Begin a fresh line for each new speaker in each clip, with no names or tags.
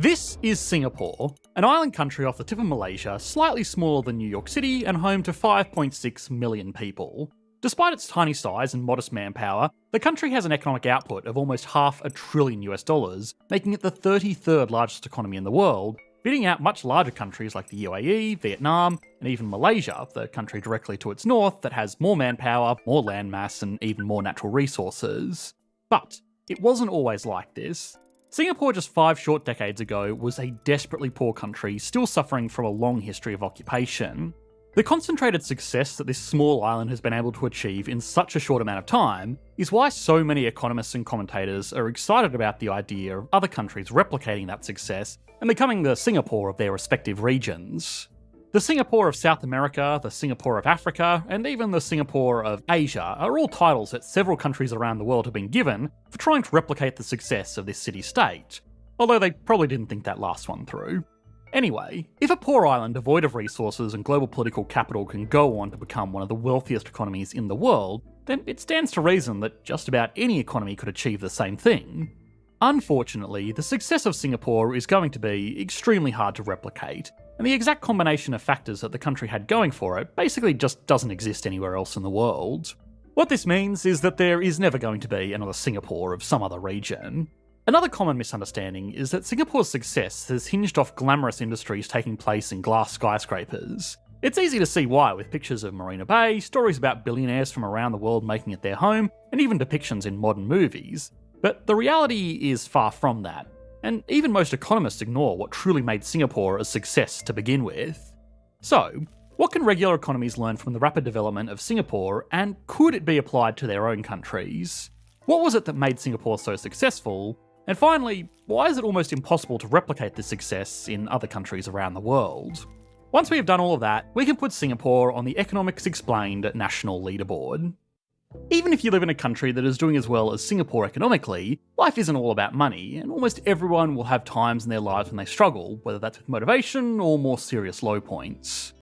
This is Singapore, an island country off the tip of Malaysia, slightly smaller than New York City and home to 5.6 million people. Despite its tiny size and modest manpower, the country has an economic output of almost $500 billion, making it the 33rd largest economy in the world, beating out much larger countries like the UAE, Vietnam, and even Malaysia, the country directly to its north that has more manpower, more landmass, and even more natural resources. But it wasn't always like this. Singapore just 5 short decades ago was a desperately poor country still suffering from a long history of occupation. The concentrated success that this small island has been able to achieve in such a short amount of time is why so many economists and commentators are excited about the idea of other countries replicating that success and becoming the Singapore of their respective regions. The Singapore of South America, the Singapore of Africa, and even the Singapore of Asia are all titles that several countries around the world have been given for trying to replicate the success of this city-state, although they probably didn't think that last one through. Anyway, if a poor island devoid of resources and global political capital can go on to become one of the wealthiest economies in the world, then it stands to reason that just about any economy could achieve the same thing. Unfortunately, the success of Singapore is going to be extremely hard to replicate, and the exact combination of factors that the country had going for it basically just doesn't exist anywhere else in the world. What this means is that there is never going to be another Singapore of some other region. Another common misunderstanding is that Singapore's success has hinged off glamorous industries taking place in glass skyscrapers. It's easy to see why, with pictures of Marina Bay, stories about billionaires from around the world making it their home, and even depictions in modern movies. But the reality is far from that. And even most economists ignore what truly made Singapore a success to begin with. So, what can regular economies learn from the rapid development of Singapore, and could it be applied to their own countries? What was it that made Singapore so successful? And finally, why is it almost impossible to replicate this success in other countries around the world? Once we have done all of that, we can put Singapore on the Economics Explained national leaderboard. Even if you live in a country that is doing as well as Singapore economically, life isn't all about money, and almost everyone will have times in their lives when they struggle, whether that's with motivation or more serious low points.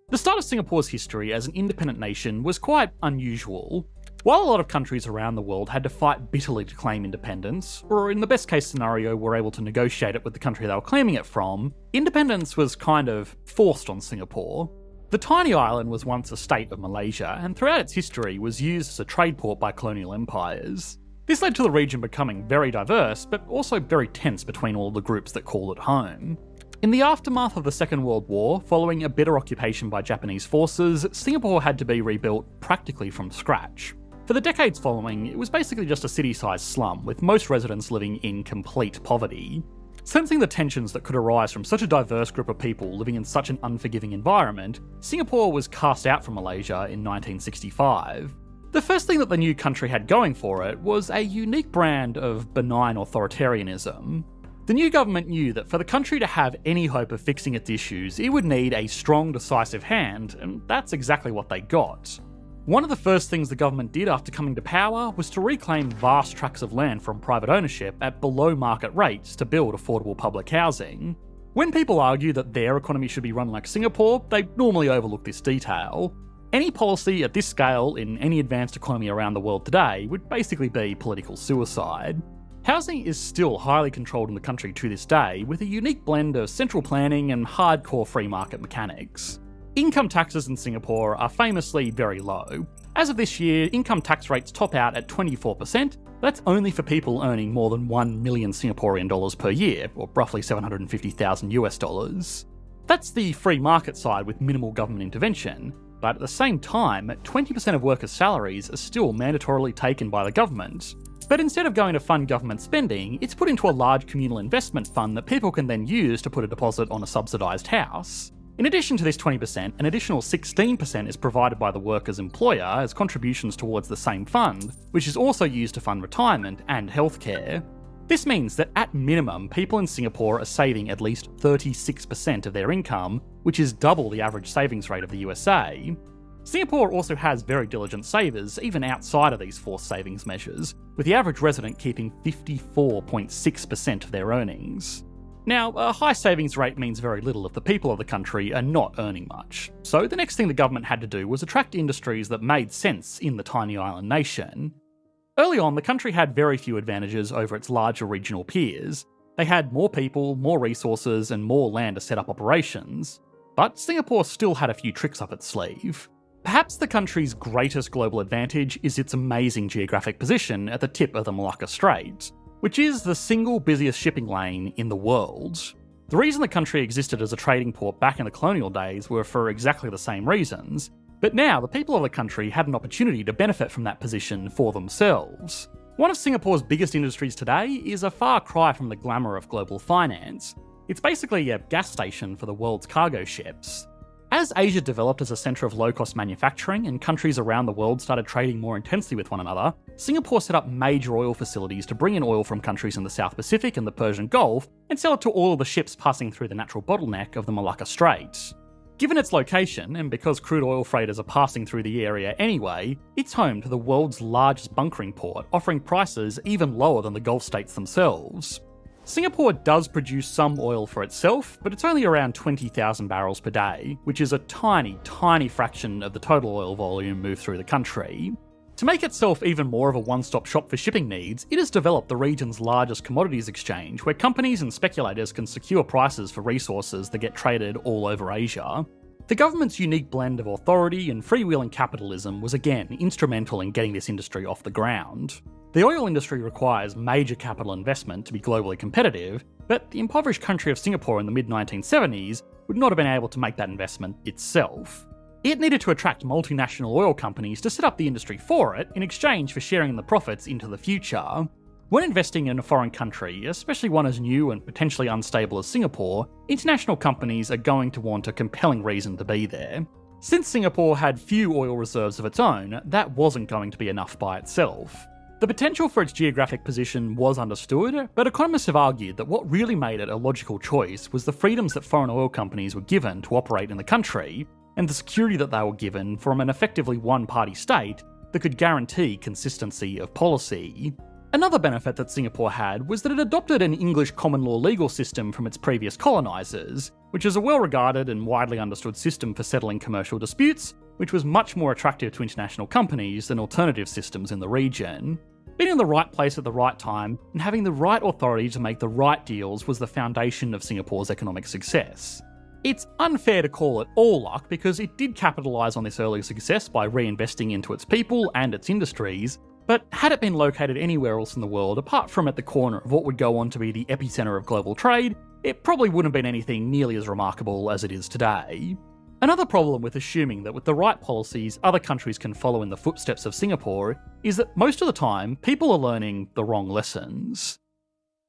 The start of Singapore's history as an independent nation was quite unusual. While a lot of countries around the world had to fight bitterly to claim independence, or in the best case scenario were able to negotiate it with the country they were claiming it from, independence was kind of forced on Singapore. The tiny island was once a state of Malaysia, and throughout its history was used as a trade port by colonial empires. This led to the region becoming very diverse, but also very tense between all the groups that call it home. In the aftermath of the Second World War, following a bitter occupation by Japanese forces, Singapore had to be rebuilt practically from scratch. For the decades following, it was basically just a city-sized slum, with most residents living in complete poverty. Sensing the tensions that could arise from such a diverse group of people living in such an unforgiving environment, Singapore was cast out from Malaysia in 1965. The first thing that the new country had going for it was a unique brand of benign authoritarianism. The new government knew that for the country to have any hope of fixing its issues, it would need a strong, decisive hand, and that's exactly what they got. One of the first things the government did after coming to power was to reclaim vast tracts of land from private ownership at below market rates to build affordable public housing. When people argue that their economy should be run like Singapore, they normally overlook this detail. Any policy at this scale in any advanced economy around the world today would basically be political suicide. Housing is still highly controlled in the country to this day, with a unique blend of central planning and hardcore free market mechanics. Income taxes in Singapore are famously very low. As of this year, income tax rates top out at 24%. That's only for people earning more than 1 million Singaporean dollars per year, or roughly 750,000 US dollars. That's the free market side with minimal government intervention, but at the same time, 20% of workers' salaries are still mandatorily taken by the government. But instead of going to fund government spending, it's put into a large communal investment fund that people can then use to put a deposit on a subsidised house. In addition to this 20%, an additional 16% is provided by the worker's employer as contributions towards the same fund, which is also used to fund retirement and healthcare. This means that at minimum, people in Singapore are saving at least 36% of their income, which is double the average savings rate of the USA. Singapore also has very diligent savers, even outside of these forced savings measures, with the average resident keeping 54.6% of their earnings. Now, a high savings rate means very little if the people of the country are not earning much. So the next thing the government had to do was attract industries that made sense in the tiny island nation. Early on, the country had very few advantages over its larger regional peers. They had more people, more resources, and more land to set up operations. But Singapore still had a few tricks up its sleeve. Perhaps the country's greatest global advantage is its amazing geographic position at the tip of the Malacca Strait, which is the single busiest shipping lane in the world. The reason the country existed as a trading port back in the colonial days were for exactly the same reasons, but now the people of the country had an opportunity to benefit from that position for themselves. One of Singapore's biggest industries today is a far cry from the glamour of global finance. It's basically a gas station for the world's cargo ships. As Asia developed as a centre of low-cost manufacturing and countries around the world started trading more intensely with one another, Singapore set up major oil facilities to bring in oil from countries in the South Pacific and the Persian Gulf and sell it to all of the ships passing through the natural bottleneck of the Malacca Strait. Given its location, and because crude oil freighters are passing through the area anyway, it's home to the world's largest bunkering port, offering prices even lower than the Gulf states themselves. Singapore does produce some oil for itself, but it's only around 20,000 barrels per day, which is a tiny, tiny fraction of the total oil volume moved through the country. To make itself even more of a one-stop shop for shipping needs, it has developed the region's largest commodities exchange, where companies and speculators can secure prices for resources that get traded all over Asia. The government's unique blend of authority and freewheeling capitalism was again instrumental in getting this industry off the ground. The oil industry requires major capital investment to be globally competitive, but the impoverished country of Singapore in the mid-1970s would not have been able to make that investment itself. It needed to attract multinational oil companies to set up the industry for it in exchange for sharing in the profits into the future. When investing in a foreign country, especially one as new and potentially unstable as Singapore, international companies are going to want a compelling reason to be there. Since Singapore had few oil reserves of its own, that wasn't going to be enough by itself. The potential for its geographic position was understood, but economists have argued that what really made it a logical choice was the freedoms that foreign oil companies were given to operate in the country, and the security that they were given from an effectively one-party state that could guarantee consistency of policy. Another benefit that Singapore had was that it adopted an English common law legal system from its previous colonisers, which is a well-regarded and widely understood system for settling commercial disputes, which was much more attractive to international companies than alternative systems in the region. Being in the right place at the right time and having the right authority to make the right deals was the foundation of Singapore's economic success. It's unfair to call it all luck because it did capitalise on this early success by reinvesting into its people and its industries, but had it been located anywhere else in the world apart from at the corner of what would go on to be the epicentre of global trade, it probably wouldn't have been anything nearly as remarkable as it is today. Another problem with assuming that with the right policies other countries can follow in the footsteps of Singapore is that most of the time people are learning the wrong lessons.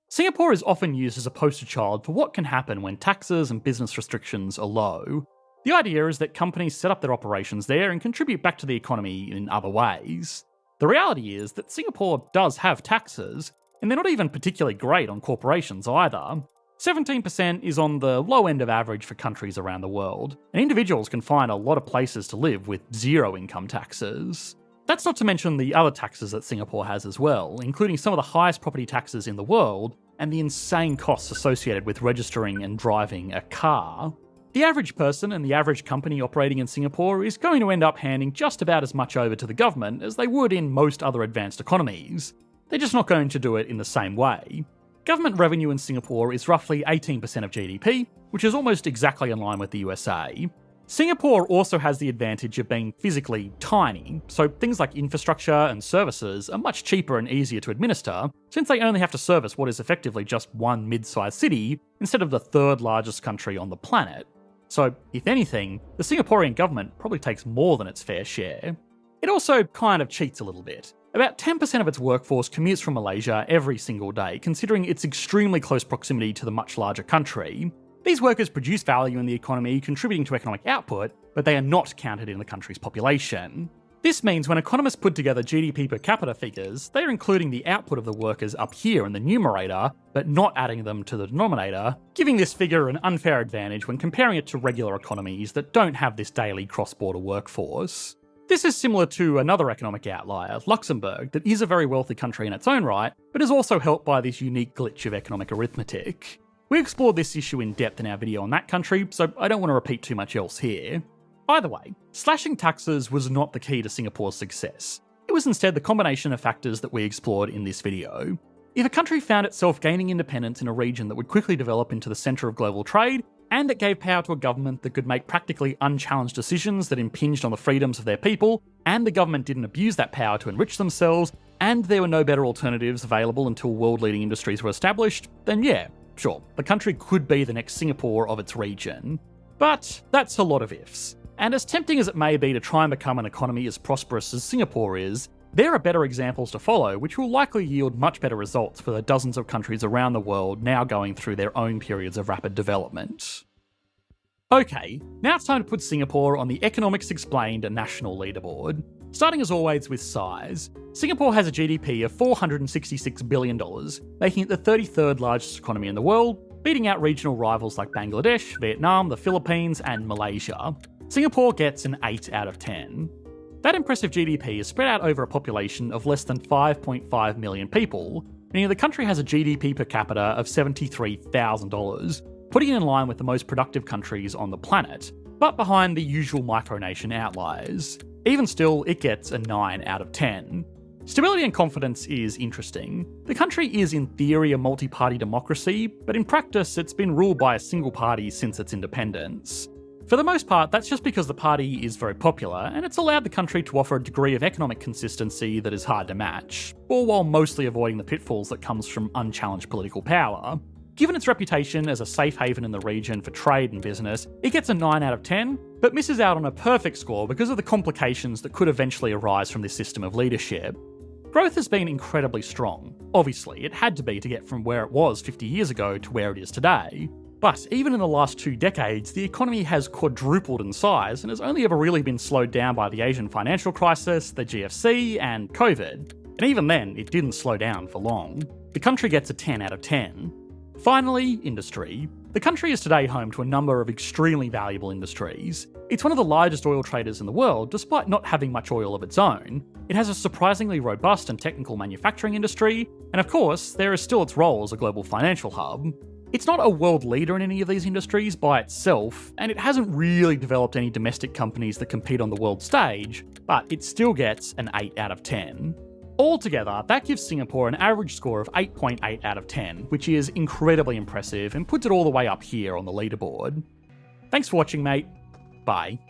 Singapore is often used as a poster child for what can happen when taxes and business restrictions are low. The idea is that companies set up their operations there and contribute back to the economy in other ways. The reality is that Singapore does have taxes, and they're not even particularly great on corporations either. 17% is on the low end of average for countries around the world, and individuals can find a lot of places to live with zero income taxes. That's not to mention the other taxes that Singapore has as well, including some of the highest property taxes in the world, and the insane costs associated with registering and driving a car. The average person and the average company operating in Singapore is going to end up handing just about as much over to the government as they would in most other advanced economies. They're just not going to do it in the same way. Government revenue in Singapore is roughly 18% of GDP, which is almost exactly in line with the USA. Singapore also has the advantage of being physically tiny, so things like infrastructure and services are much cheaper and easier to administer, since they only have to service what is effectively just one mid-sized city instead of the third largest country on the planet. So, if anything, the Singaporean government probably takes more than its fair share. It also kind of cheats a little bit. About 10% of its workforce commutes from Malaysia every single day, considering its extremely close proximity to the much larger country. These workers produce value in the economy, contributing to economic output, but they are not counted in the country's population. This means when economists put together GDP per capita figures, they are including the output of the workers up here in the numerator, but not adding them to the denominator, giving this figure an unfair advantage when comparing it to regular economies that don't have this daily cross-border workforce. This is similar to another economic outlier, Luxembourg, that is a very wealthy country in its own right, but is also helped by this unique glitch of economic arithmetic. We explored this issue in depth in our video on that country, so I don't want to repeat too much else here. Either way, slashing taxes was not the key to Singapore's success. It was instead the combination of factors that we explored in this video. If a country found itself gaining independence in a region that would quickly develop into the centre of global trade, and it gave power to a government that could make practically unchallenged decisions that impinged on the freedoms of their people, and the government didn't abuse that power to enrich themselves, and there were no better alternatives available until world-leading industries were established, then yeah, sure, the country could be the next Singapore of its region. But that's a lot of ifs. And as tempting as it may be to try and become an economy as prosperous as Singapore is, there are better examples to follow which will likely yield much better results for the dozens of countries around the world now going through their own periods of rapid development. Okay, now it's time to put Singapore on the Economics Explained national leaderboard. Starting as always with size, Singapore has a GDP of $466 billion, making it the 33rd largest economy in the world, beating out regional rivals like Bangladesh, Vietnam, the Philippines, and Malaysia. Singapore gets an 8 out of 10. That impressive GDP is spread out over a population of less than 5.5 million people, meaning the country has a GDP per capita of $73,000, putting it in line with the most productive countries on the planet, but behind the usual micronation outliers. Even still, it gets a 9 out of 10. Stability and confidence is interesting. The country is in theory a multi-party democracy, but in practice it's been ruled by a single party since its independence. For the most part, that's just because the party is very popular, and it's allowed the country to offer a degree of economic consistency that is hard to match, all while mostly avoiding the pitfalls that comes from unchallenged political power. Given its reputation as a safe haven in the region for trade and business, it gets a 9 out of 10, but misses out on a perfect score because of the complications that could eventually arise from this system of leadership. Growth has been incredibly strong. Obviously, it had to be to get from where it was 50 years ago to where it is today. But even in the last 2 decades, the economy has quadrupled in size and has only ever really been slowed down by the Asian financial crisis, the GFC, and COVID. And even then, it didn't slow down for long. The country gets a 10 out of 10. Finally, industry. The country is today home to a number of extremely valuable industries. It's one of the largest oil traders in the world, despite not having much oil of its own. It has a surprisingly robust and technical manufacturing industry, and of course, there is still its role as a global financial hub. It's not a world leader in any of these industries by itself, and it hasn't really developed any domestic companies that compete on the world stage, but it still gets an 8 out of 10. Altogether, that gives Singapore an average score of 8.8 out of 10, which is incredibly impressive and puts it all the way up here on the leaderboard. Thanks for watching, mate. Bye.